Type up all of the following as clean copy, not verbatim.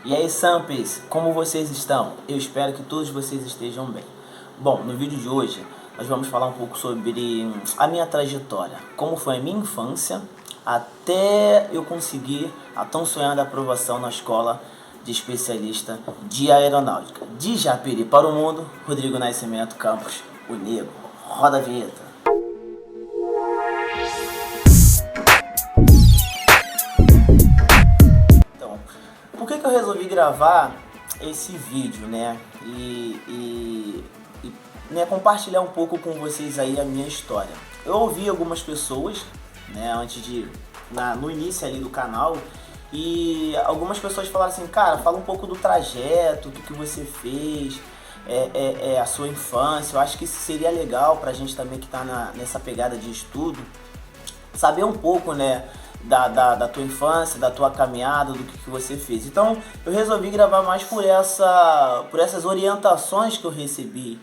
E aí, Sampes, como vocês estão? Eu espero que todos vocês estejam bem. Bom, no vídeo de hoje nós vamos falar um pouco sobre a minha trajetória, como foi a minha infância até eu conseguir a tão sonhada aprovação na escola de especialista de aeronáutica. De Japeri para o mundo, Rodrigo Nascimento Campos, o Negro. Roda a vinheta. Por que eu resolvi gravar esse vídeo, né? Né, compartilhar um pouco com vocês aí a minha história. Eu ouvi algumas pessoas, né, no início ali do canal, e algumas pessoas falaram assim, cara, fala um pouco do trajeto, o que você fez, a sua infância. Eu acho que isso seria legal pra gente também que tá nessa pegada de estudo, saber um pouco, né, da tua infância, da tua caminhada, do que você fez. Então eu resolvi gravar mais por essas orientações que eu recebi.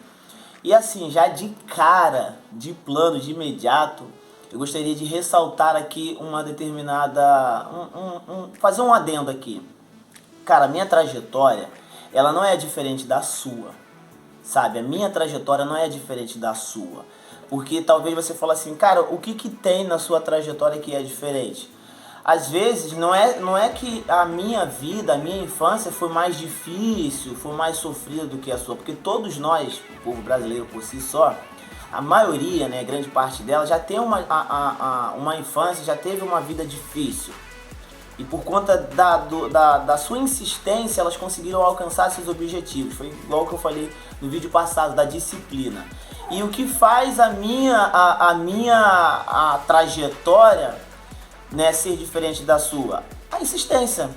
E assim, já de cara, de plano, de imediato, eu gostaria de ressaltar aqui uma determinada... fazer um adendo aqui. Cara, a minha trajetória, ela não é diferente da sua, sabe? A minha trajetória não é diferente da sua. Porque talvez você fale assim, cara, o que tem na sua trajetória que é diferente? Às vezes não é que a minha vida, a minha infância foi mais difícil, foi mais sofrida do que a sua. Porque todos nós, o povo brasileiro por si só, a maioria, né, grande parte dela, já tem uma infância, já teve uma vida difícil. E por conta da sua insistência, elas conseguiram alcançar seus objetivos. Foi igual que eu falei no vídeo passado, da disciplina. E o que faz a minha trajetória, né, ser diferente da sua? A insistência.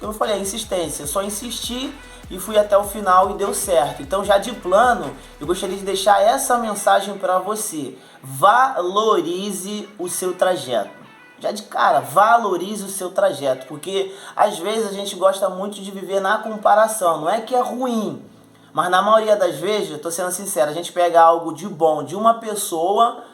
Como eu falei, a insistência. Eu só insisti e fui até o final e deu certo. Então, já de plano, eu gostaria de deixar essa mensagem para você. Valorize o seu trajeto. Já de cara, valorize o seu trajeto, porque às vezes a gente gosta muito de viver na comparação. Não é que é ruim, mas na maioria das vezes, eu tô sendo sincero, a gente pega algo de bom de uma pessoa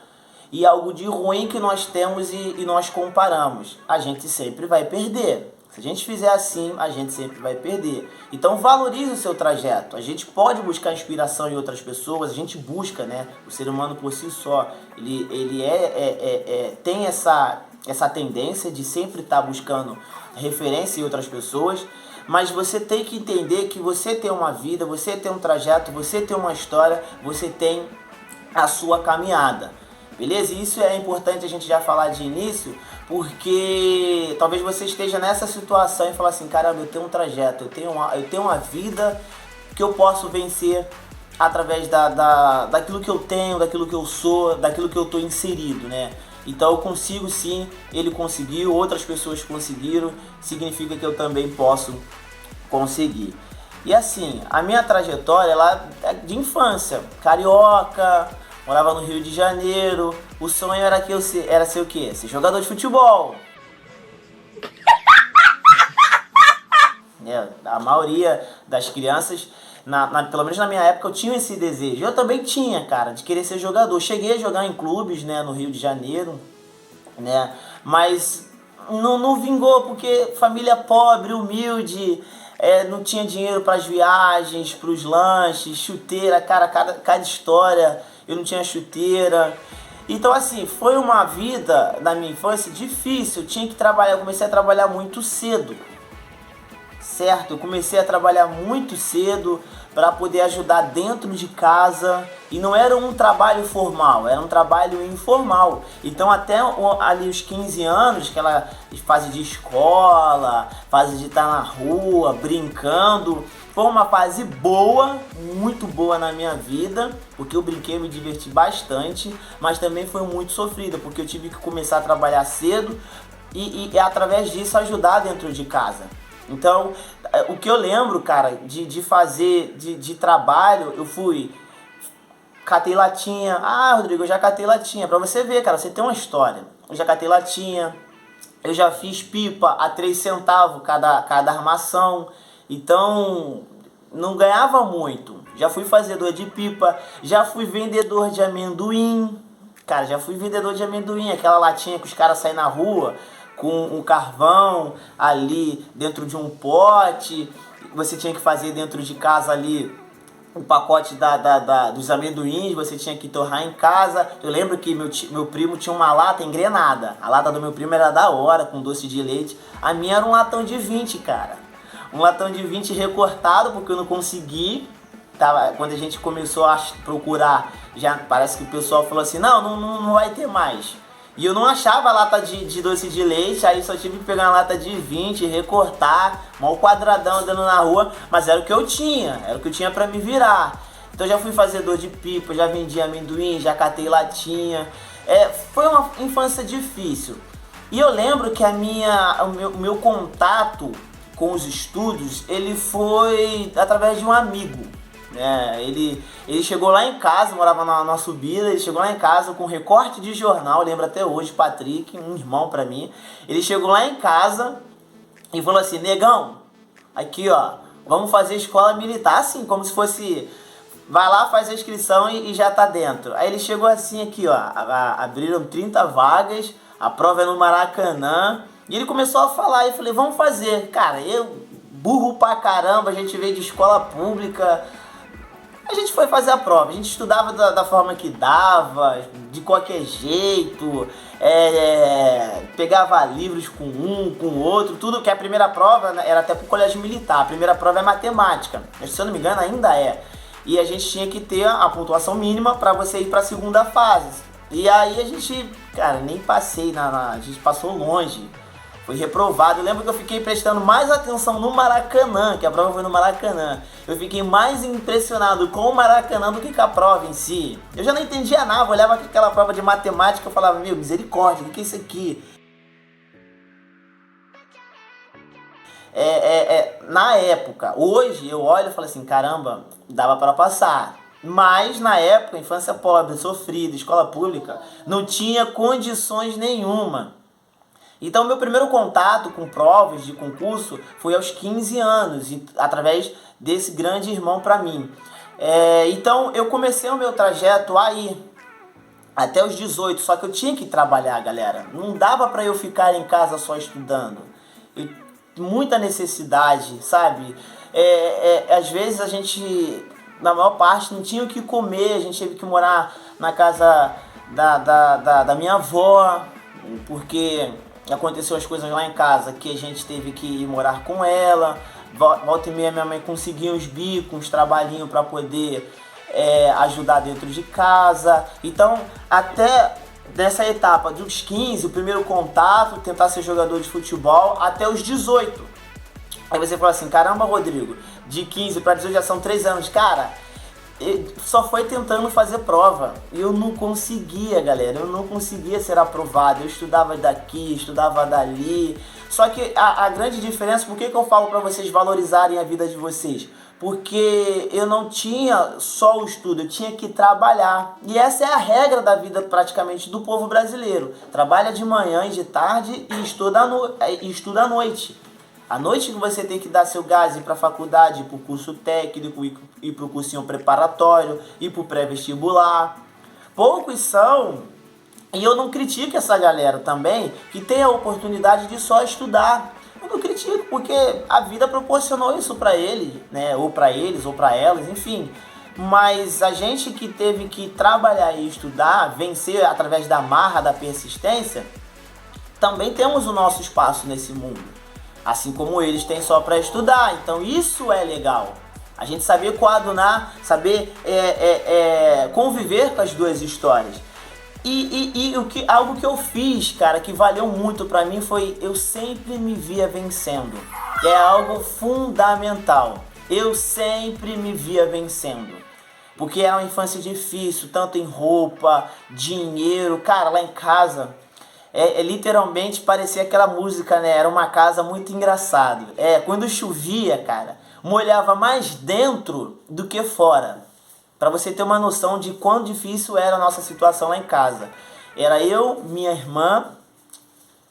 e algo de ruim que nós temos e nós comparamos. A gente sempre vai perder. Se a gente fizer assim, a gente sempre vai perder. Então valorize o seu trajeto. A gente pode buscar inspiração em outras pessoas, a gente busca, né? O ser humano por si só, ele tem essa tendência de sempre estar buscando referência em outras pessoas, mas você tem que entender que você tem uma vida, você tem um trajeto, você tem uma história, você tem a sua caminhada, beleza? E isso é importante a gente já falar de início, porque talvez você esteja nessa situação e falar assim, caramba, eu tenho um trajeto, eu tenho uma vida que eu posso vencer através daquilo que eu tenho, daquilo que eu sou, daquilo que eu estou inserido, né? Então eu consigo sim, ele conseguiu, outras pessoas conseguiram, significa que eu também posso conseguir. E assim, a minha trajetória ela é de infância, carioca, morava no Rio de Janeiro, o sonho era ser o quê? Ser jogador de futebol. A maioria das crianças, pelo menos na minha época, eu tinha esse desejo. Eu também tinha, cara, de querer ser jogador. Cheguei a jogar em clubes, né, no Rio de Janeiro, né, mas não vingou porque família pobre, humilde, não tinha dinheiro para as viagens, para os lanches, chuteira, cara, cada história, eu não tinha chuteira. Então assim, foi uma vida na minha infância difícil, eu tinha que trabalhar, eu comecei a trabalhar muito cedo. Certo, eu comecei a trabalhar muito cedo para poder ajudar dentro de casa e não era um trabalho formal, era um trabalho informal. Então até ali os 15 anos, aquela fase de escola, fase de estar na rua, brincando, foi uma fase boa, muito boa na minha vida, porque eu brinquei, me diverti bastante, mas também foi muito sofrida, porque eu tive que começar a trabalhar cedo e através disso ajudar dentro de casa. Então, o que eu lembro, cara, de fazer de trabalho, eu catei latinha. Ah, Rodrigo, eu já catei latinha. Pra você ver, cara, você tem uma história. Eu já catei latinha, eu já fiz pipa a 3 centavos cada armação. Então, não ganhava muito. Já fui fazedor de pipa, já fui vendedor de amendoim. Cara, já fui vendedor de amendoim, aquela latinha que os caras saem na rua com um carvão ali dentro de um pote. Você tinha que fazer dentro de casa ali o pacote dos amendoins, você tinha que torrar em casa. Eu lembro que meu primo tinha uma lata engrenada. A lata do meu primo era da hora, com doce de leite. A minha era um latão de 20, cara. Um latão de 20 recortado, porque eu não consegui. Quando a gente começou a procurar, já parece que o pessoal falou assim, não vai ter mais. E eu não achava a lata de doce de leite, aí só tive que pegar uma lata de 20, recortar, mal quadradão andando na rua, mas era o que eu tinha pra me virar. Então já fui fazedor de pipa, já vendi amendoim, já catei latinha. Foi uma infância difícil. E eu lembro que o meu contato com os estudos, ele foi através de um amigo. Ele chegou lá em casa, morava na subida, ele chegou lá em casa com recorte de jornal, lembro até hoje, Patrick, um irmão pra mim. Ele chegou lá em casa e falou assim, negão, aqui ó, vamos fazer escola militar, assim, como se fosse, vai lá, faz a inscrição e já tá dentro. Aí ele chegou assim aqui ó, abriram 30 vagas, a prova é no Maracanã, e ele começou a falar, e eu falei, vamos fazer. Cara, eu, burro pra caramba, a gente veio de escola pública. A gente foi fazer a prova, a gente estudava da forma que dava, de qualquer jeito, pegava livros com um, com o outro, tudo que a primeira prova era até pro colégio militar, a primeira prova é matemática, se eu não me engano ainda é, e a gente tinha que ter a pontuação mínima para você ir para a segunda fase, e aí a gente, cara, nem passei, a gente passou longe. Fui reprovado. Eu lembro que eu fiquei prestando mais atenção no Maracanã, que a prova foi no Maracanã. Eu fiquei mais impressionado com o Maracanã do que com a prova em si. Eu já não entendia nada, eu olhava aquela prova de matemática e falava, meu, misericórdia, o que é isso aqui? Na época, hoje eu olho e falo assim, caramba, dava para passar. Mas na época, infância pobre, sofrida, escola pública, não tinha condições nenhuma. Então, meu primeiro contato com provas de concurso foi aos 15 anos, através desse grande irmão para mim. Então, eu comecei o meu trajeto aí, até os 18, só que eu tinha que trabalhar, galera. Não dava para eu ficar em casa só estudando. Muita necessidade, sabe? Às vezes a gente, na maior parte, não tinha o que comer, a gente teve que morar na casa da minha avó, porque aconteceu as coisas lá em casa que a gente teve que ir morar com ela. Volta e meia minha mãe conseguia uns bicos, uns trabalhinhos para poder ajudar dentro de casa. Então, até nessa etapa dos 15, o primeiro contato, tentar ser jogador de futebol, até os 18. Aí você fala assim, caramba, Rodrigo, de 15 para 18 já são 3 anos. Cara, só foi tentando fazer prova. Eu não conseguia, galera. Eu não conseguia ser aprovado. Eu estudava daqui, estudava dali. Só que a grande diferença, por que eu falo para vocês valorizarem a vida de vocês? Porque eu não tinha só o estudo, eu tinha que trabalhar. E essa é a regra da vida praticamente do povo brasileiro. Trabalha de manhã e de tarde e estuda à noite. À noite que você tem que dar seu gás, ir para a faculdade, ir para o curso técnico, ir para o cursinho preparatório, ir para o pré-vestibular. Poucos são, e eu não critico essa galera também, que tem a oportunidade de só estudar. Eu não critico, porque a vida proporcionou isso para ele, né? Ou para eles, ou para elas, enfim. Mas a gente que teve que trabalhar e estudar, vencer através da marra, da persistência, também temos o nosso espaço nesse mundo. Assim como eles têm só para estudar. Então isso é legal. A gente saber coadunar, saber conviver com as duas histórias. Algo que eu fiz, cara, que valeu muito pra mim foi eu sempre me via vencendo. É algo fundamental. Eu sempre me via vencendo. Porque era uma infância difícil, tanto em roupa, dinheiro. Cara, lá em casa... literalmente parecia aquela música, né? Era uma casa muito engraçado. Quando chovia, cara, molhava mais dentro do que fora. Pra você ter uma noção de quão difícil era a nossa situação lá em casa. Era eu, minha irmã,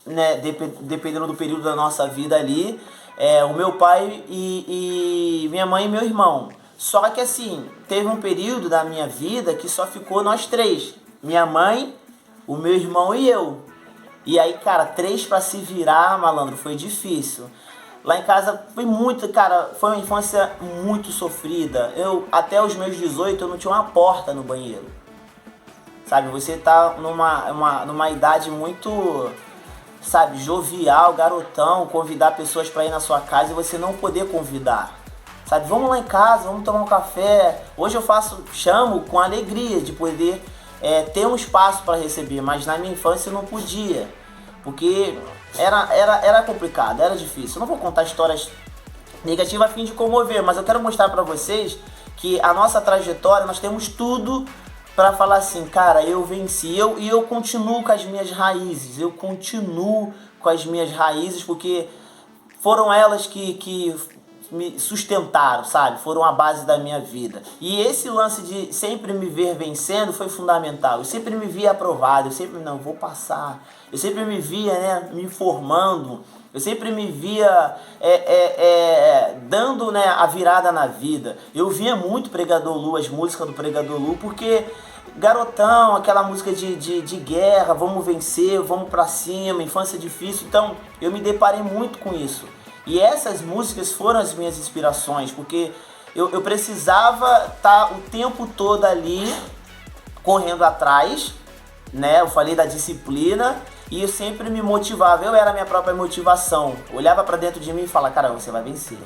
né? Dependendo do período da nossa vida ali, o meu pai e minha mãe e meu irmão. Só que assim, teve um período da minha vida que só ficou nós três. Minha mãe, o meu irmão e eu. E aí, cara, 3 para se virar, malandro, foi difícil. Lá em casa foi muito, cara, foi uma infância muito sofrida. Até os meus 18, eu não tinha uma porta no banheiro. Sabe, você tá numa idade muito, sabe, jovial, garotão, convidar pessoas para ir na sua casa e você não poder convidar. Sabe, vamos lá em casa, vamos tomar um café. Hoje eu chamo com alegria de poder ter um espaço para receber, mas na minha infância eu não podia, porque era complicado, era difícil. Eu não vou contar histórias negativas a fim de comover, mas eu quero mostrar para vocês que a nossa trajetória, nós temos tudo para falar assim, cara, eu venci, e eu continuo com as minhas raízes, porque foram elas que me sustentaram, sabe? Foram a base da minha vida. E esse lance de sempre me ver vencendo foi fundamental. Eu sempre me via aprovado, eu sempre, não, vou passar. Eu sempre me via, né, me formando. Eu sempre me via dando, né, a virada na vida. Eu via muito Pregador Lu, as músicas do Pregador Lu, porque garotão, aquela música de guerra, vamos vencer, vamos pra cima, infância difícil. Então eu me deparei muito com isso. E essas músicas foram as minhas inspirações, porque eu precisava estar o tempo todo ali correndo atrás, né? Eu falei da disciplina e eu sempre me motivava, eu era a minha própria motivação. Olhava pra dentro de mim e falava, cara, você vai vencer,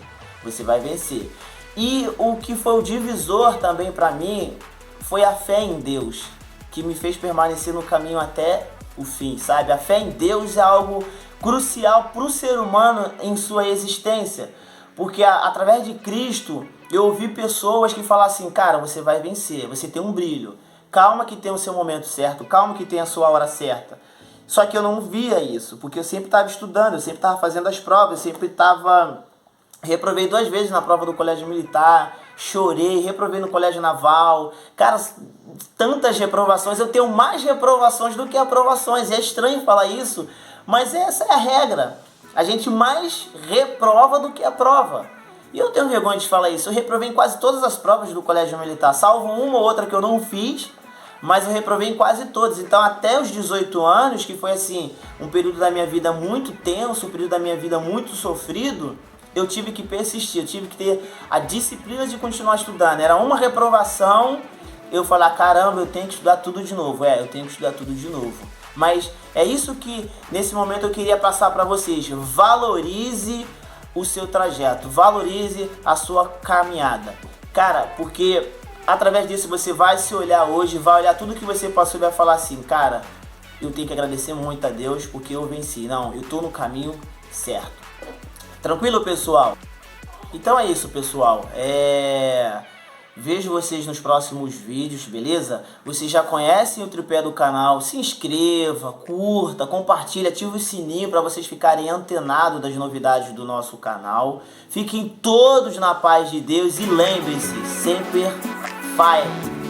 você vai vencer. E o que foi o divisor também pra mim foi a fé em Deus, que me fez permanecer no caminho até o fim, sabe? A fé em Deus é algo crucial para o ser humano em sua existência, porque através de Cristo eu ouvi pessoas que falam assim, cara, você vai vencer, você tem um brilho, calma que tem o seu momento certo, calma que tem a sua hora certa. Só que eu não via isso, porque eu sempre estava estudando, eu sempre estava fazendo as provas, eu sempre reprovei 2 vezes na prova do colégio militar, chorei, reprovei no colégio naval, cara, tantas reprovações, eu tenho mais reprovações do que aprovações, é estranho falar isso, mas essa é a regra, a gente mais reprova do que aprova. E eu tenho vergonha de falar isso, eu reprovei em quase todas as provas do colégio militar, salvo uma ou outra que eu não fiz, mas eu reprovei em quase todas. Então até os 18 anos, que foi assim, um período da minha vida muito tenso, um período da minha vida muito sofrido, eu tive que persistir, eu tive que ter a disciplina de continuar estudando. Era uma reprovação, eu falar, caramba, eu tenho que estudar tudo de novo. Eu tenho que estudar tudo de novo. Mas é isso que nesse momento eu queria passar para vocês. Valorize o seu trajeto, valorize a sua caminhada. Cara, porque através disso você vai se olhar hoje, vai olhar tudo que você passou e vai falar assim, cara, eu tenho que agradecer muito a Deus porque eu venci. Não, eu tô no caminho certo. Tranquilo, pessoal? Então é isso, pessoal. Vejo vocês nos próximos vídeos, beleza? Vocês já conhecem o tripé do canal, se inscreva, curta, compartilhe, ative o sininho para vocês ficarem antenados das novidades do nosso canal. Fiquem todos na paz de Deus e lembrem-se, sempre fire!